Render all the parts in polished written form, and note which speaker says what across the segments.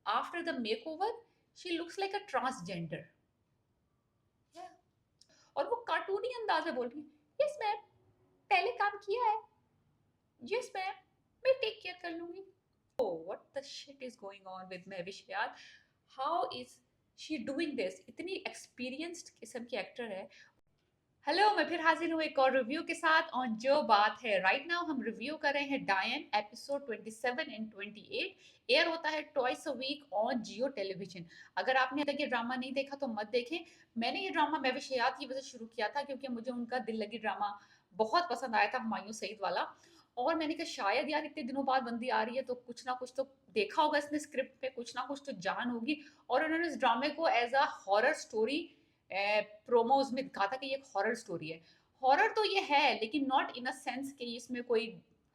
Speaker 1: after the makeover she looks like a transgender. Yeah. और वो कार्टूनी अंदाज में बोल रही है, यस मैम, पहले काम किया है, यस मैम, मैं टेक केयर कर लूंगी. Oh, what the shit is going on with Mahwish यार? How is she doing this? इतनी experienced किस्म की एक्टर है. हेलो, मैं फिर हाजिर हूँ एक और रिव्यू के साथ ऑन जो बात है. राइट नाउ हम रिव्यू कर रहे हैं डायन एपिसोड 27 एंड 28. एयर होता है twice a week on Geo television. अगर आपने अभी तक ये ड्रामा नहीं देखा तो मत देखें. मैंने ये ड्रामा महविश हयात की वजह से शुरू किया था क्योंकि मुझे उनका दिल लगी ड्रामा बहुत पसंद आया था, हुमायूं सईद वाला. और मैंने कहा शायद यार इतने दिनों बाद बंदी आ रही है तो कुछ ना कुछ तो देखा होगा इसने स्क्रिप्ट पे, कुछ ना कुछ तो जान होगी. और उन्होंने इस ड्रामे को as a horror story promos में कहा था कि ये एक हॉरर स्टोरी है. हॉरर तो ये है लेकिन नॉट इन अ सेंस कि इसमें कोई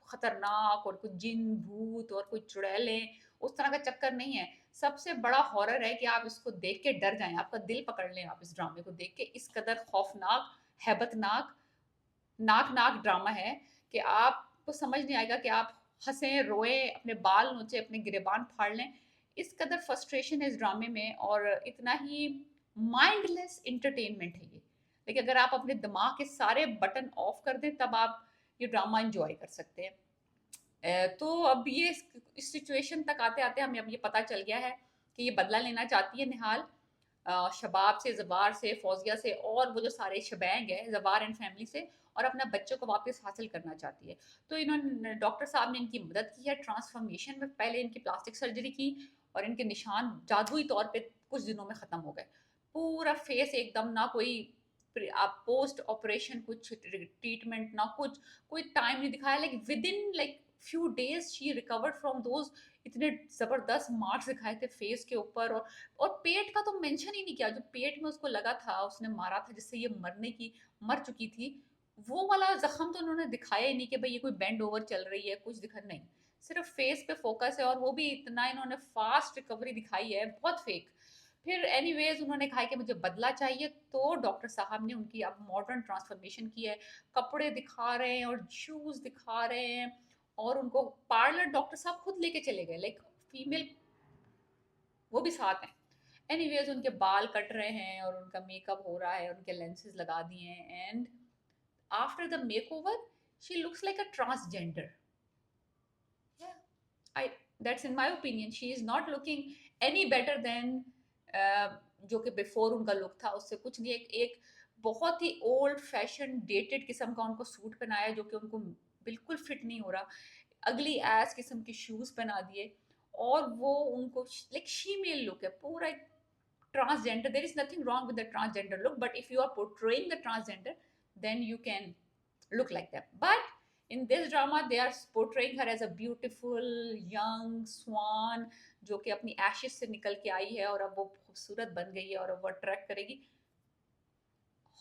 Speaker 1: खतरनाक और कुछ जिन भूत और कोई चुड़ैलें उस तरह का चक्कर नहीं है. सबसे बड़ा हॉरर है कि आप इसको देख के डर जाएं, आपका दिल पकड़ लें आप इस ड्रामे को देख के. इस कदर खौफनाक, हैबतनाक, नाक नाक ड्रामा है कि आपको समझ नहीं आएगा कि आप हंसें, रोएं, अपने बाल नोचे, अपने गिरेबान फाड़ लें. इस कदर फ्रस्ट्रेशन है इस ड्रामे में और इतना ही माइंडलेस एंटरटेनमेंट है ये. लेकिन अगर आप अपने दिमाग के सारे बटन ऑफ कर दें तब आप ये ड्रामा एंजॉय कर सकते हैं. तो अब ये इस सिचुएशन तक आते आते हमें अब ये पता चल गया है कि ये बदला लेना चाहती है निहाल शबाब से, जवार से, फौजिया से और वो जो सारे शबैंग है जवार एंड फैमिली से, और अपना बच्चों को वापस हासिल करना चाहती है. तो इन्होंने डॉक्टर साहब ने इनकी मदद की है ट्रांसफॉर्मेशन में. पहले इनकी प्लास्टिक सर्जरी की और इनके निशान जादुई तौर पे कुछ दिनों में ख़त्म हो गए. पूरा फेस एकदम, ना कोई आप पोस्ट ऑपरेशन कुछ ट्रीटमेंट ना कुछ, कोई टाइम नहीं दिखाया. Like with in like few days she recovered from those इतने ज़बरदस्त मार्क्स दिखाए थे फेस के ऊपर. और पेट का तो मेंशन ही नहीं किया. जो पेट में उसको लगा था, उसने मारा था जिससे ये मर चुकी थी, वो वाला जख्म तो उन्होंने दिखाया ही नहीं कि भाई ये कोई बेंड ओवर चल रही है, कुछ दिखा नहीं. सिर्फ फेस पे फोकस है और वो भी इतना इन्होंने फास्ट रिकवरी दिखाई है, बहुत फेक. फिर एनीवेज उन्होंने कहा कि मुझे बदला चाहिए तो डॉक्टर साहब ने उनकी अब मॉडर्न ट्रांसफॉर्मेशन की है. कपड़े दिखा रहे हैं और शूज दिखा रहे हैं और उनको पार्लर डॉक्टर साहब खुद लेके चले गए, लाइक फीमेल वो भी साथ हैं. एनीवेज उनके बाल कट रहे हैं और उनका मेकअप हो रहा है, उनके लेंसेज लगा दिए हैं. And after the makeover she looks like a transgender. I that's in my opinion, she is not looking any better than जो कि बिफोर उनका लुक था उससे कुछ नहीं. एक बहुत ही ओल्ड फैशन डेटेड किस्म का उनको सूट पहनाया जो कि उनको बिल्कुल फिट नहीं हो रहा. अगली एस किस्म के शूज पहना दिए और वो उनको लाइक शीमेल लुक है पूरा. transgender, there is nothing wrong with the transgender look, but if you are portraying the transgender then you can look like that. But in this drama they are portraying her as a beautiful young swan जो कि अपनी ashes से निकल के आई है और अब वो खूबसूरत बन गई है और अब वो अट्रैक्ट करेगी.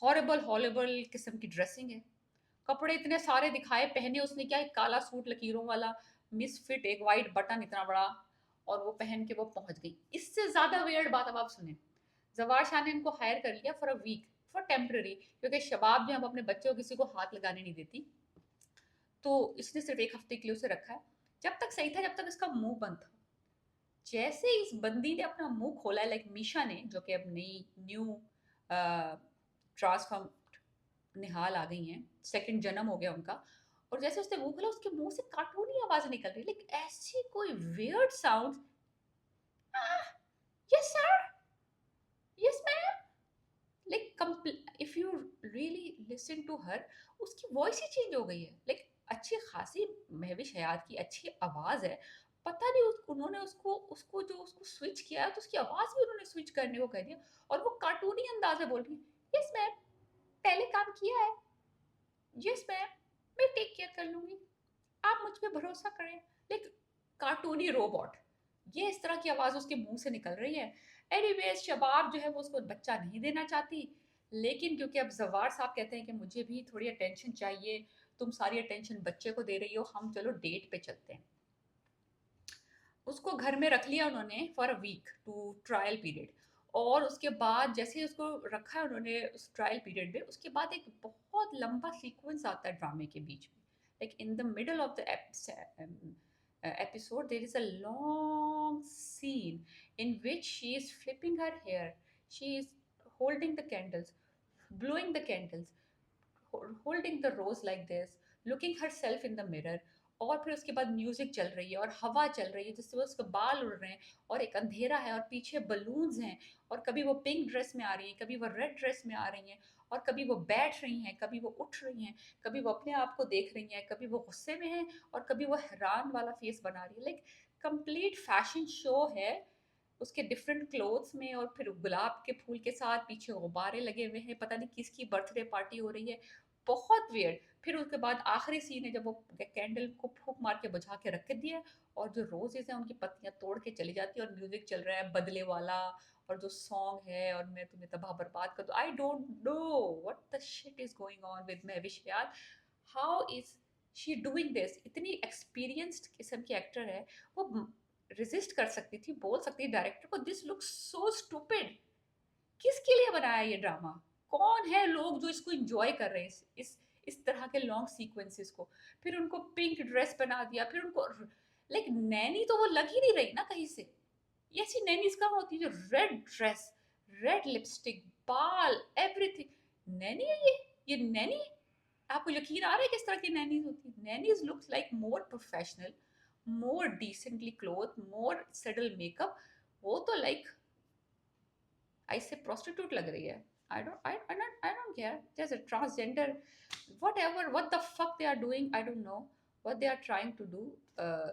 Speaker 1: हॉरेबल हॉरेबल किस्म की ड्रेसिंग है. कपड़े इतने सारे दिखाए, पहने उसने क्या, एक काला सूट लकीरों वाला मिसफिट, एक वाइट बटन इतना बड़ा, और वो पहन के वो पहुंच गई. इससे ज्यादा वियर्ड बात अब आप सुने. जवार शाह ने इनको हायर कर लिया for a week, for temporary, क्योंकि शबाब जो अब अपने बच्चे को किसी को हाथ लगाने नहीं देती. तो इसने सिर्फ एक हफ्ते के लिए उसे रखा है. जब तक सही था जब तक इसका मुंह बंद था. जैसे इस बंदी ने अपना मुंह खोला है, लाइक मीशा ने जो कि अब नई न्यू ट्रांसफॉर्म निहाल आ गई हैं, सेकंड जन्म हो गया उनका. और जैसे उसने मुंह खोला उसके मुंह से कार्टूनी आवाज निकल रही, लाइक ऐसी कोई weird sound. Yes sir, yes ma'am, like if you really listen to her, उसकी वॉइस ही चेंज हो गई है. लाइक अच्छी खासी महविश हयात की अच्छी आवाज है. पता नहीं उन्होंने उसको उसको जो उसको स्विच किया है तो उसकी आवाज भी उन्होंने स्विच करने को कह दिया. और वो कार्टूनी अंदाज में बोल रही है, यस मैम, पहले काम किया है, यस मैम, मैं टेक केयर कर लूंगी, आप मुझ पे भरोसा करें. लाइक कार्टूनी रोबोट, ये इस तरह की आवाज उसके मुंह से निकल रही है. एनीवेज शबाब जो है वो उसको बच्चा नहीं देना चाहती, लेकिन क्योंकि अब जवार साहब कहते हैं कि मुझे भी थोड़ी अटेंशन चाहिए, तुम सारी अटेंशन बच्चे को दे रही हो, हम चलो डेट पे चलते हैं. उसको घर में रख लिया उन्होंने for a week to trial period. और उसके बाद जैसे ही उसको रखा है उन्होंने उस ट्रायल पीरियड में, उसके बाद एक बहुत लंबा सीक्वेंस आता है ड्रामे के बीच में. Like in the middle of the episode there is a long scene in which she is flipping her hair, she is holding the candles, blowing the candles, holding the rose like this, looking herself in the mirror. और फिर उसके बाद music चल रही है और हवा चल रही है जिससे उसके बाल उड़ रहे हैं और एक अंधेरा है और पीछे बलून्स हैं और कभी वो पिंक ड्रेस में आ रही हैं, कभी वो रेड ड्रेस में आ रही हैं और कभी वो बैठ रही हैं, कभी वो उठ रही हैं, कभी वो अपने आप को देख रही हैं, कभी वो गुस्से में हैं और कभी वो हैरान वाला फेस बना रही है। लाइक कंप्लीट फैशन शो है उसके डिफरेंट क्लोथ्स में और फिर गुलाब के फूल के साथ पीछे गुब्बारे लगे हुए हैं, पता नहीं किसकी बर्थडे पार्टी हो रही है, बहुत वियर्ड। फिर उसके बाद आखिरी सीन है जब वो कैंडल को फूक मार के बुझा के रख दिया और जो रोजेस हैं उनकी पत्तियां तोड़ के चली जाती है और म्यूजिक चल रहा है बदले वाला और जो सॉन्ग है और मैं तुम्हें तबाह बर्बाद कर दूं। I don't know what the shit is going on with Mahvish यार, how is she doing this. इतनी एक्सपीरियंस्ड किस्म की एक्टर है, वो रेजिस्ट कर सकती थी, बोल सकती थी डायरेक्टर को दिस लुक्स सो स्टूपिड। किसके लिए बनाया ये ड्रामा? कौन है लोग जो इसको एंजॉय कर रहे हैं इस तरह के लॉन्ग सीक्वेंसेस को? फिर उनको पिंक ड्रेस बना दिया, फिर उनको लाइक नैनी तो वो लग ही नहीं रही ना कहीं से। ये ऐसी नैनीज कहाँ होती है जो रेड ड्रेस, रेड लिपस्टिक, बाल, एवरीथिंग नैनी है ये नैनी है? आपको यकीन आ रहा है किस तरह की नैनीज होती है? Nannies looks like more professional, more decently cloth, more settle makeup. वो तो लाइक आई से प्रोस्टिट्यूट लग रही है। I don't care. There's a transgender, whatever, what the fuck they are doing, I don't know what they are trying to do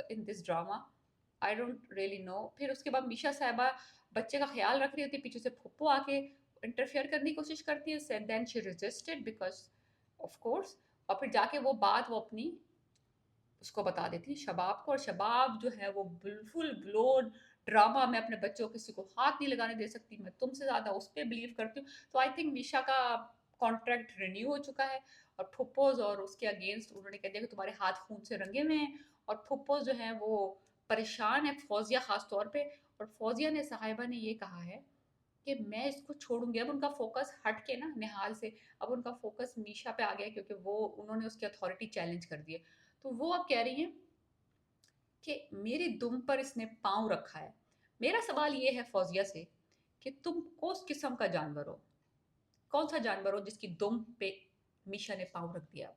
Speaker 1: in this drama. I don't really know. फिर उसके बाद मीशा साहिबा बच्चे का ख्याल रख रही होती है, पीछे से फुप्पो आके इंटरफेयर करने की कोशिश करती है, then she resisted because of course. और फिर जाके वो बात वो अपनी उसको बता देती है शबाब को, और शबाब जो है वो बिल्कुल ब्लोन ड्रामा में अपने बच्चों को किसी को हाथ नहीं लगाने दे सकती, मैं तुमसे ज़्यादा उस पर बिलीव करती हूँ। तो आई थिंक मीशा का कॉन्ट्रैक्ट रिन्यू हो चुका है और फुप्पोज और उसके अगेंस्ट उन्होंने कह दिया कि तुम्हारे हाथ खून से रंगे हुए हैं। और फुप्पोज जो है वो परेशान है, फौजिया ख़ास तौर पे। और फौजिया ने साहिबा ने ये कहा है कि मैं इसको छोड़ूंगी। अब उनका फोकस हट के ना निहाल से, अब उनका फोकस मीशा पे आ गया क्योंकि वो उन्होंने उसकी अथॉरिटी चैलेंज कर दी है। तो वो अब कह रही हैं कि मेरी दुम पर इसने पाँव रखा है। मेरा सवाल ये है फौजिया से कि तुम कौन किस्म का जानवर हो, कौन सा जानवर हो जिसकी दुम पे मीशा ने पाँव रख दिया?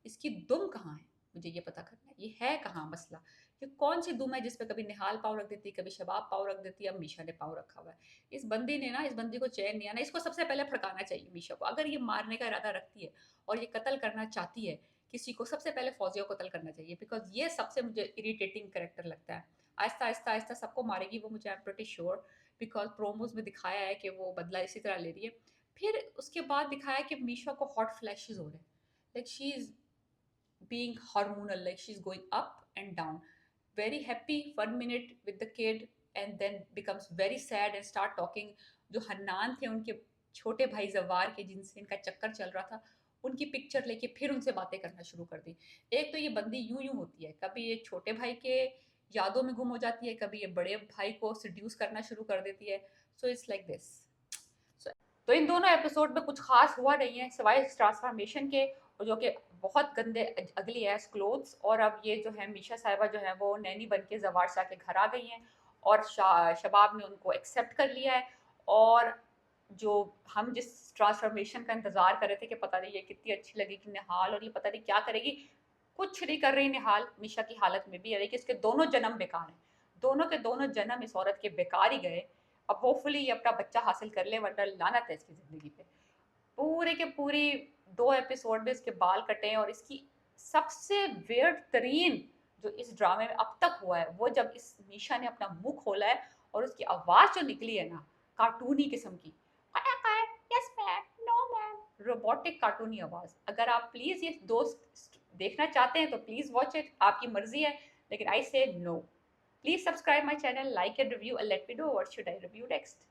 Speaker 1: इसकी दुम कहाँ है, मुझे ये पता करना है। ये है कहाँ मसला? ये कौन सी दुम है जिस पे कभी निहाल पाँव रख देती है, कभी शबाब पाँव रख देती है, अब मीशा ने पाँव रखा हुआ है। इस बंदी ने ना, इस बंदी को चैन नहीं आना। इसको सबसे पहले फड़काना चाहिए मीशा को। अगर ये मारने का इरादा रखती है और ये कत्ल करना चाहती है किसी को, सबसे पहले फौजिया को कत्ल करना चाहिए, बिकॉज ये सबसे मुझे इरिटेटिंग करेक्टर लगता है। आहिस्ता आहिस्ता आहिस्ता सबको मारेगी वो, मुझे I am pretty sure, because promos में दिखाया है कि वो बदला इसी तरह ले रही है। फिर उसके बाद दिखाया कि मीशा को हॉट फ्लैशेस हो रहे हैं, like she is being hormonal, like she's going up and down, very happy 1 minute with the kid and then becomes very sad and start talking। जो हन्नान थे उनके छोटे भाई जवार के जिनसे इनका चक्कर चल रहा था, उनकी पिक्चर लेके फिर उनसे बातें करना शुरू कर दी। एक तो ये बंदी यूं यूं होती है, कभी ये छोटे भाई के यादों में गुम हो जाती है, कभी ये बड़े भाई को सिड्यूस करना शुरू कर देती है। So it's like this. तो इन दोनों एपिसोड में कुछ खास हुआ नहीं है सिवाय इस ट्रांसफॉर्मेशन के, जो कि बहुत गंदे अगली एस क्लोथ्स। और अब ये जो है मीशा साहिबा जो है वो नैनी बन के जवार शाह के घर आ गई हैं और शबाब ने उनको एक्सेप्ट कर लिया है। और जो हम जिस ट्रांसफॉर्मेशन का इंतज़ार कर रहे थे कि पता नहीं ये कितनी अच्छी लगेगी निहाल और ये पता नहीं क्या करेगी, कुछ नहीं कर रही निहाल। मीशा की हालत में भी है कि इसके दोनों जन्म बेकार हैं, दोनों के दोनों जन्म इस औरत के बेकार ही गए। अब होपफुली ये अपना बच्चा हासिल कर ले, वरना लानत है इसकी ज़िंदगी पे। पूरे के पूरी 2 एपिसोड में इसके बाल कटे हैं और इसकी सबसे वियर्ड तरीन जो इस ड्रामे में अब तक हुआ है वो जब इस मीशा ने अपना मुंह खोला है और उसकी आवाज़ जो निकली है ना, कार्टूनी किस्म की, yes ma'am, no ma'am, robotic कार्टूनी आवाज़। अगर आप प्लीज़ ये दोस्त देखना चाहते हैं तो प्लीज़ वॉच इट, आपकी मर्जी है, लेकिन आई से no. Please subscribe my channel, like and review, and let me know what should I review next.